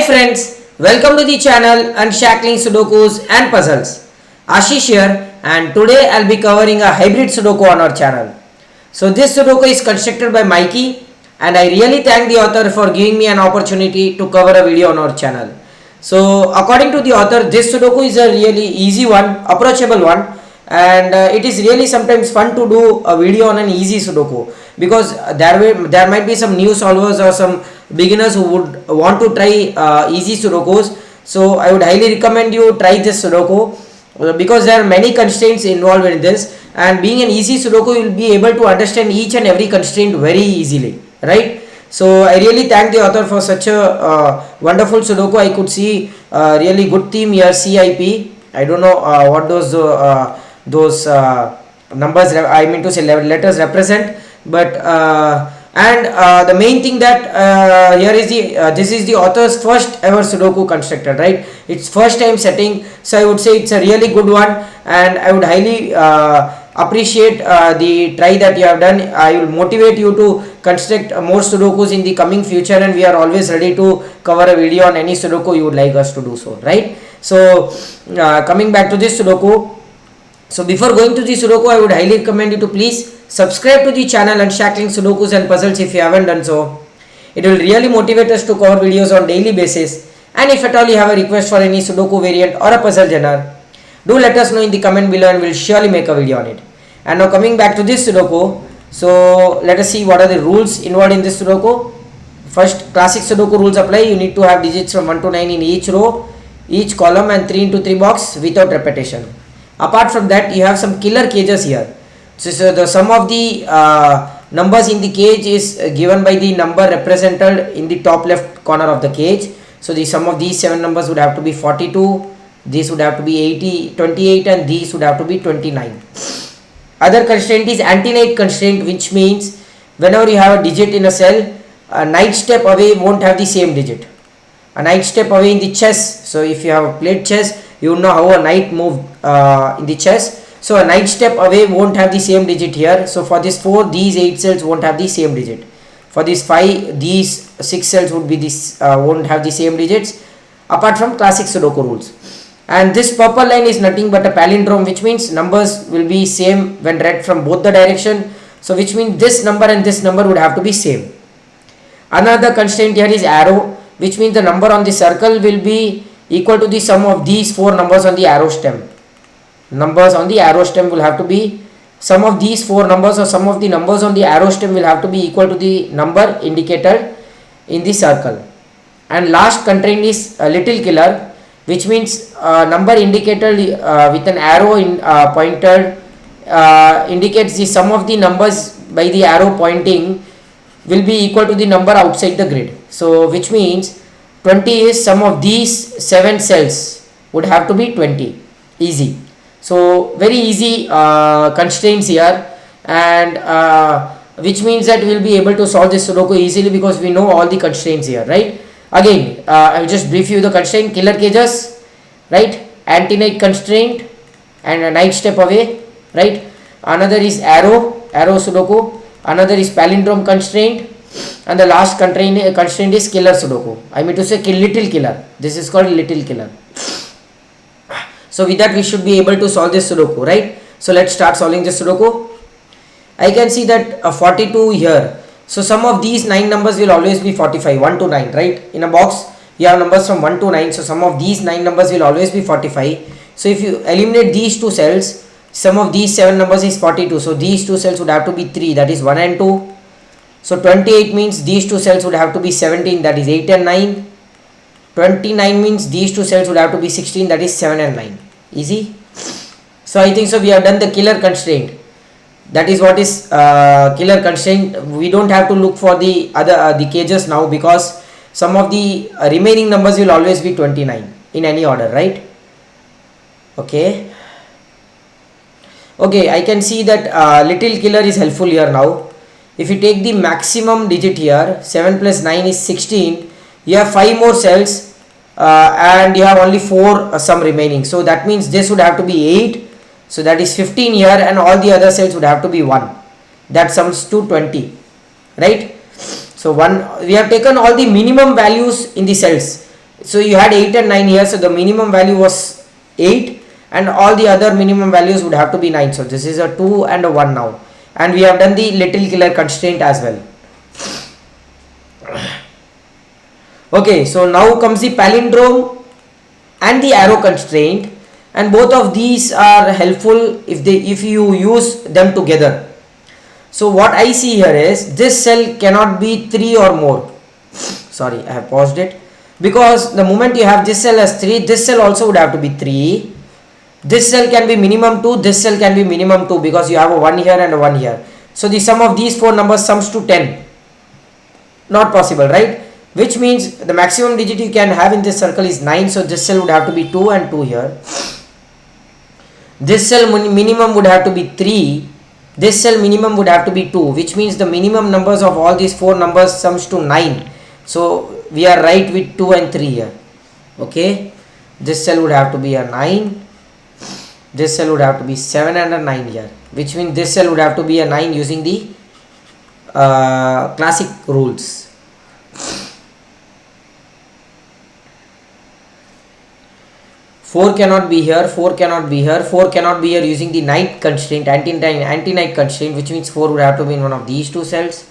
friends, welcome to the channel Unshackling Sudokus and Puzzles. Ashish here, and today I'll be covering a hybrid Sudoku on our channel. So this Sudoku is constructed by Mikey, and I really thank the author for giving me an opportunity to cover a video on our channel. So according to the author, this Sudoku is a really easy one, approachable one, and it is really sometimes fun to do a video on an easy Sudoku, because there might be some new solvers or some beginners who would want to try easy Sudokus. So I would highly recommend you try this Sudoku because there are many constraints involved in this, and being an easy Sudoku you will be able to understand each and every constraint very easily, right? So I really thank the author for such a wonderful Sudoku. I could see really good theme here, CIP. I don't know what those numbers, I mean to say letters represent, but the main thing that here is this is the author's first ever Sudoku constructed, right? It's first time setting, so I would say it's a really good one, and I would highly appreciate the try that you have done. I will motivate you to construct more Sudokus in the coming future, and we are always ready to cover a video on any Sudoku you would like us to do so, right? So coming back to this Sudoku, so before going to the Sudoku, I would highly recommend you to please subscribe to the channel Unshackling Sudokus and Puzzles if you haven't done so. It will really motivate us to cover videos on daily basis, and if at all you have a request for any Sudoku variant or a puzzle genre, do let us know in the comment below and we'll surely make a video on it. And now coming back to this Sudoku, so let us see what are the rules involved in this Sudoku. First, classic Sudoku rules apply. You need to have digits from 1 to 9 in each row, each column, and 3 into 3 box without repetition. Apart from that, you have some killer cages here. So the sum of the numbers in the cage is given by the number represented in the top left corner of the cage. So the sum of these 7 numbers would have to be 42, these would have to be 28, and these would have to be 29. Other constraint is antenate constraint, which means whenever you have a digit in a cell, a knight step away won't have the same digit. A knight step away in the chess, so if you have played chess, you know how a knight move in the chess. So a knight step away won't have the same digit here. So for this 4, these 8 cells won't have the same digit. For this 5, these 6 cells would be this won't have the same digits, apart from classic Sudoku rules. And this purple line is nothing but a palindrome, which means numbers will be same when read from both the direction. So which means this number and this number would have to be same. Another constraint here is arrow, which means the number on the circle will be equal to the sum of these 4 numbers on the arrow stem. Numbers on the arrow stem will have to be sum of these 4 numbers, or sum of the numbers on the arrow stem will have to be equal to the number indicated in the circle. And last constraint is a little killer, which means number indicated with an arrow pointed indicates the sum of the numbers by the arrow pointing will be equal to the number outside the grid. So which means 20 is sum of these 7 cells would have to be 20. Easy. So very easy constraints here, and which means that we will be able to solve this Sudoku easily because we know all the constraints here, right? Again, I will just brief you the constraint. Killer cages, right? Antenate constraint and a knight step away, right? Another is arrow Sudoku. Another is palindrome constraint, and the last constraint is killer Sudoku. I mean to say little killer. This is called little killer. So with that we should be able to solve this Sudoku, right? So let's start solving this Sudoku. I can see that 42 here. So sum of these 9 numbers will always be 45, 1 to 9, right? In a box you have numbers from 1 to 9, so sum of these 9 numbers will always be 45. So if you eliminate these 2 cells, sum of these 7 numbers is 42. So these 2 cells would have to be 3, that is 1 and 2. So 28 means these 2 cells would have to be 17, that is 8 and 9. 29 means these 2 cells would have to be 16, that is 7 and 9. Easy. So I think so we have done the killer constraint. That is what is killer constraint. We don't have to look for the other the cages now, because some of the remaining numbers will always be 29 in any order, right? Okay, I can see that little killer is helpful here now. If you take the maximum digit here, 7 plus 9 is 16, you have 5 more cells and you have only 4 some remaining. So that means this would have to be 8. So that is 15 here, and all the other cells would have to be 1. That sums to 20, right? So we have taken all the minimum values in the cells. so you had 8 and 9 here, so the minimum value was 8 and all the other minimum values would have to be 9. So this is a 2 and a 1 now, and we have done the little killer constraint as well. Okay, so now comes the palindrome and the arrow constraint, and both of these are helpful if you use them together. So what I see here is this cell cannot be 3 or more. Sorry, I have paused it, because the moment you have this cell as 3, this cell also would have to be 3. This cell can be minimum 2, this cell can be minimum 2, because you have a 1 here and a 1 here. So the sum of these 4 numbers sums to 10. Not possible, right? Which means the maximum digit you can have in this circle is 9. So this cell would have to be 2 and 2 here. This cell minimum would have to be 3. This cell minimum would have to be 2, which means the minimum numbers of all these 4 numbers sums to 9. So we are right with 2 and 3 here. Okay, this cell would have to be a 9. This cell would have to be 7 and a 9 here, which means this cell would have to be a 9 using the classic rules. Four cannot be here, 4 cannot be here, 4 cannot be here using the night constraint, anti-night constraint, which means 4 would have to be in one of these two cells.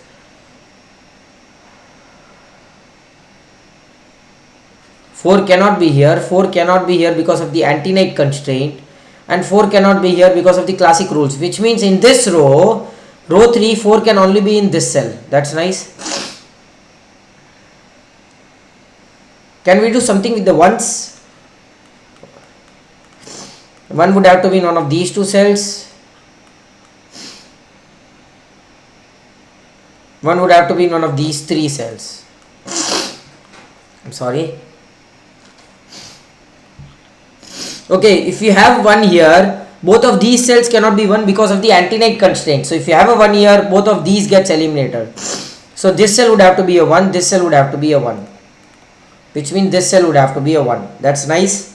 Four cannot be here, 4 cannot be here because of the anti-night constraint, and 4 cannot be here because of the classic rules, which means in this row 3, 4 can only be in this cell. That's nice. Can we do something with the ones? 1 would have to be in one of these two cells. 1 would have to be in one of these 3 cells. I'm sorry. Okay, if you have 1 here, both of these cells cannot be 1 because of the anti-night constraint. So if you have a 1 here, both of these gets eliminated. So this cell would have to be a 1, this cell would have to be a 1, which means this cell would have to be a 1. That's nice.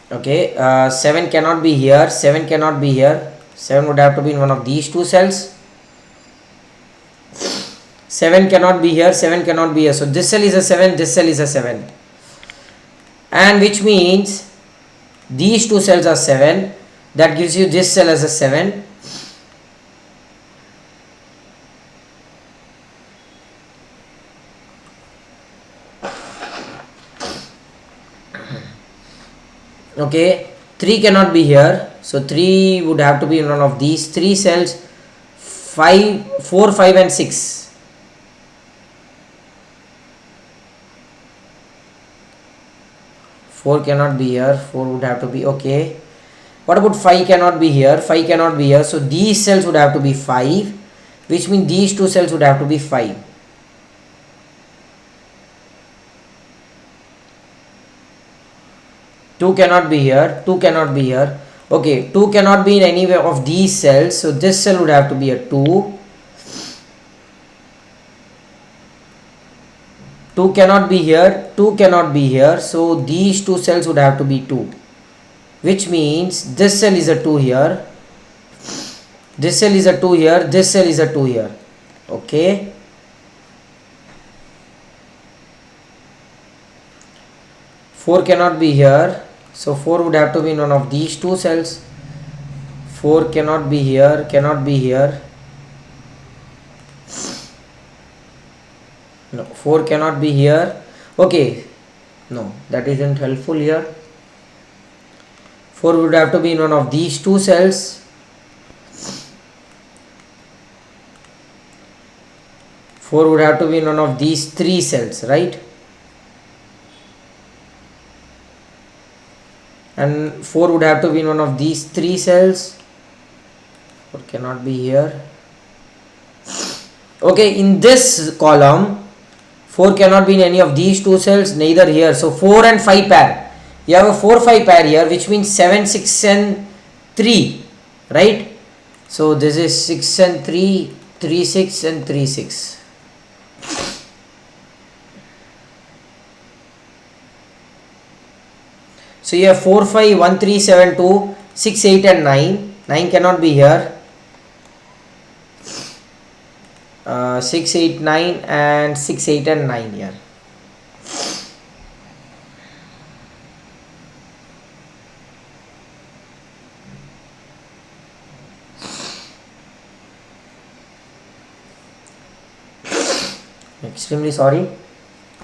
Okay, 7 cannot be here, 7 cannot be here. 7 would have to be in one of these two cells. 7 cannot be here, 7 cannot be here. So this cell is a 7, this cell is a 7. And which means these two cells are 7. That gives you this cell as a 7. Okay, 3 cannot be here. So 3 would have to be in one of these 3 cells. 5, 4, 5 and 6. 4 cannot be here, 4 would have to be, okay. What about 5 cannot be here, 5 cannot be here. So these cells would have to be 5, which means these two cells would have to be 5. Two cannot be here, 2 cannot be here. Okay, 2 cannot be in any of these cells. So this cell would have to be a 2. 2 cannot be here, 2 cannot be here. So these two cells would have to be 2, which means this cell is a 2 here, this cell is a 2 here, this cell is a 2 here. Okay. Four cannot be here. So 4 would have to be in one of these two cells. 4 cannot be here, cannot be here. No, 4 cannot be here. Okay, no, that isn't helpful here. 4 would have to be in one of these two cells. 4 would have to be in one of these 3 cells, right? And 4 would have to be in one of these 3 cells. 4 cannot be here. Okay, in this column 4 cannot be in any of these two cells, neither here. So 4 and 5 pair. You have a 4-5 pair here, which means 7, 6 and 3, right? So this is 6 and 3, 3, 6 and 3, 6. So you have 4, 5, 1, 3, 7, 2, 6, 8 and 9. 9 cannot be here. 6, 8, 9 and 6, 8 and 9 here. Extremely sorry.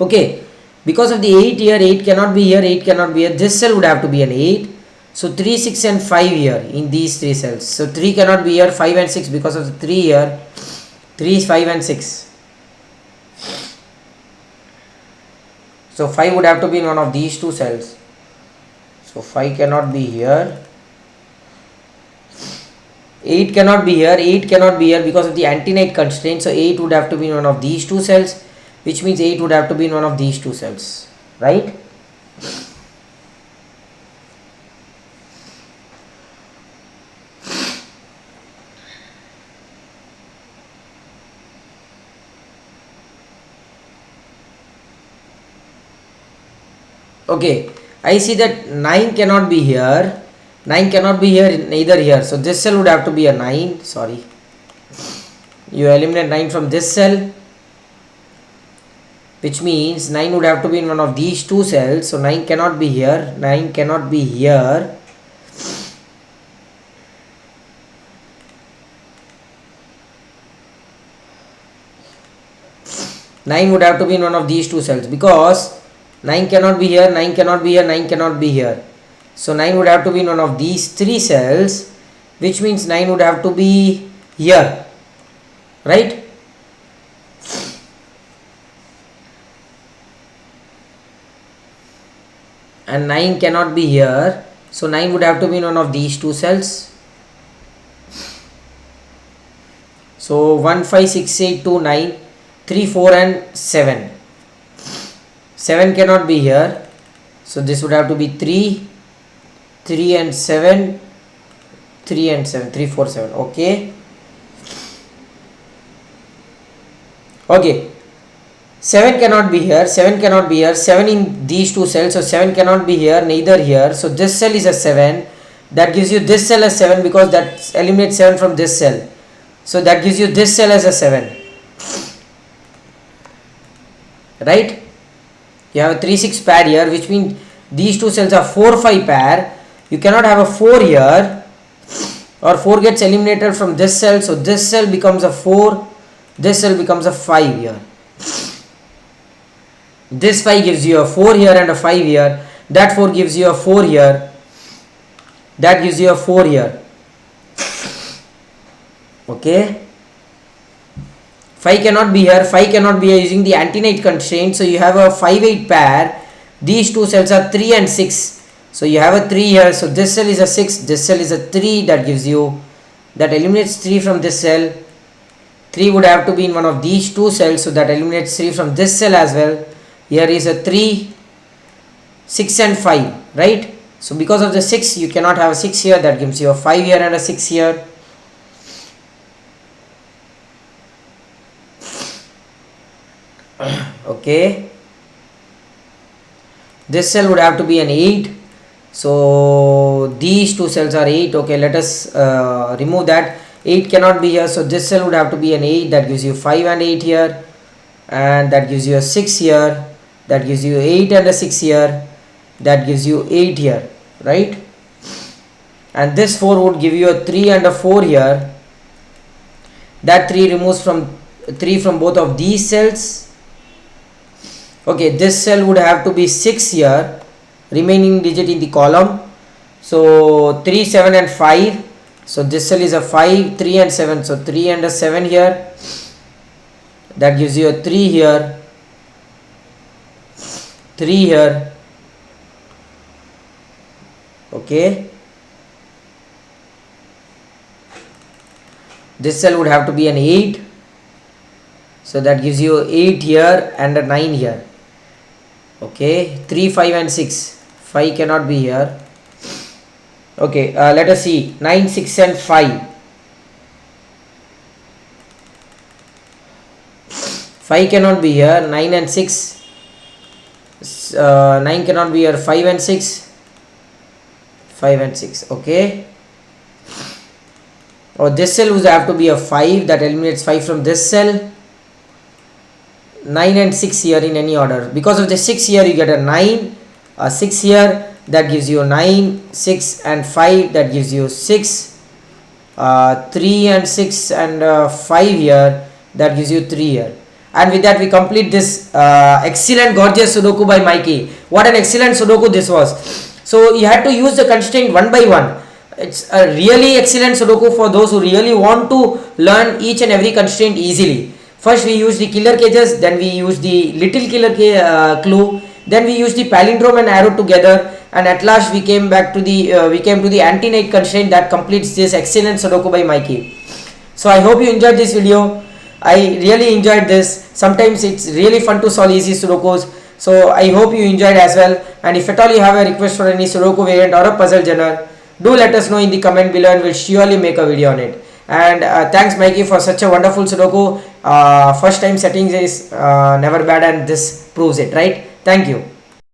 Okay, because of the 8 here, 8 cannot be here, 8 cannot be here. This cell would have to be an 8. So 3, 6 and 5 here in these 3 cells. So 3 cannot be here, 5 and 6 because of the 3 here. 3, 5 and 6. So 5 would have to be in one of these 2 cells. So 5 cannot be here. 8 cannot be here, 8 cannot be here because of the antenate constraint. So 8 would have to be in one of these 2 cells, which means 8 would have to be in one of these 2 cells, right? Okay, I see that 9 cannot be here. 9 cannot be here, neither here. So this cell would have to be a 9. Sorry. You eliminate 9 from this cell, which means 9 would have to be in one of these 2 cells. So 9 cannot be here. 9 cannot be here. Nine would have to be in one of these 2 cells because 9 cannot be here, 9 cannot be here, 9 cannot be here. So 9 would have to be in one of these 3 cells, which means 9 would have to be here, right? And 9 cannot be here, so 9 would have to be in one of these 2 cells. So 1, 5, 6, 8, 2, 9, 3, 4 and 7. 7 cannot be here, so this would have to be 3 and 7, 3 and 7, 3, 4, 7. Okay. Okay. 7 cannot be here, 7 cannot be here, 7 in these 2 cells, so 7 cannot be here, neither here. So this cell is a 7. That gives you this cell as 7 because that eliminates 7 from this cell. So that gives you this cell as a 7. Right? You have a 3, 6 pair here, which means these 2 cells are 4, 5 pair. You cannot have a 4 here, or 4 gets eliminated from this cell. So this cell becomes a 4, this cell becomes a 5 here. This 5 gives you a 4 here and a 5 here. That 4 gives you a 4 here. That gives you a 4 here. Okay. 5 cannot be here. 5 cannot be here using the antenate constraint. So you have a 5, 8 pair. These 2 cells are 3 and 6. So you have a 3 here. So this cell is a 6. This cell is a 3. That gives you, that eliminates 3 from this cell. 3 would have to be in one of these 2 cells. So that eliminates 3 from this cell as well. Here is a 3, 6 and 5, right? So because of the 6, you cannot have a 6 here. That gives you a 5 here and a 6 here. Okay. This cell would have to be an 8. So these 2 cells are 8. Okay, let us remove that. 8 cannot be here. So this cell would have to be an 8. That gives you 5 and 8 here. And that gives you a 6 here. That gives you 8 and a 6 here. That gives you 8 here, right? And this 4 would give you a 3 and a 4 here. That 3 removes from 3 from both of these cells. Okay, this cell would have to be 6 here, remaining digit in the column. So 3, 7 and 5. So this cell is a 5, 3 and 7. So 3 and a 7 here. That gives you a 3 here. 3 here. Okay. This cell would have to be an 8. So that gives you 8 here and a 9 here. Okay. 3, 5 and 6. 5 cannot be here. Okay. Let us see. 9, 6 and 5. 5 cannot be here. 9 and 6. 9 cannot be here. 5 and 6. 5 and 6. Okay. or this cell would have to be a 5, that eliminates 5 from this cell. 9 and 6 here in any order. Because of the 6 here you get a 9, a 6 here, that gives you 9, 6 and 5, that gives you 6, 3 and 6 and 5 here, that gives you 3 here. And with that we complete this excellent gorgeous Sudoku by Mikey. What an excellent Sudoku this was. So you had to use the constraint one by one. It's a really excellent Sudoku for those who really want to learn each and every constraint easily. First we use the killer cages, then we use the little killer clue, then we use the palindrome and arrow together, and at last we came back to the Antenate Constraint that completes this excellent Sudoku by Mikey. So I hope you enjoyed this video. I really enjoyed this. Sometimes it's really fun to solve easy Sudokus. So I hope you enjoyed as well. And if at all you have a request for any Sudoku variant or a puzzle genre, do let us know in the comment below and we'll surely make a video on it. And thanks Mikey for such a wonderful Sudoku. First time settings is never bad, and this proves it, right? Thank you.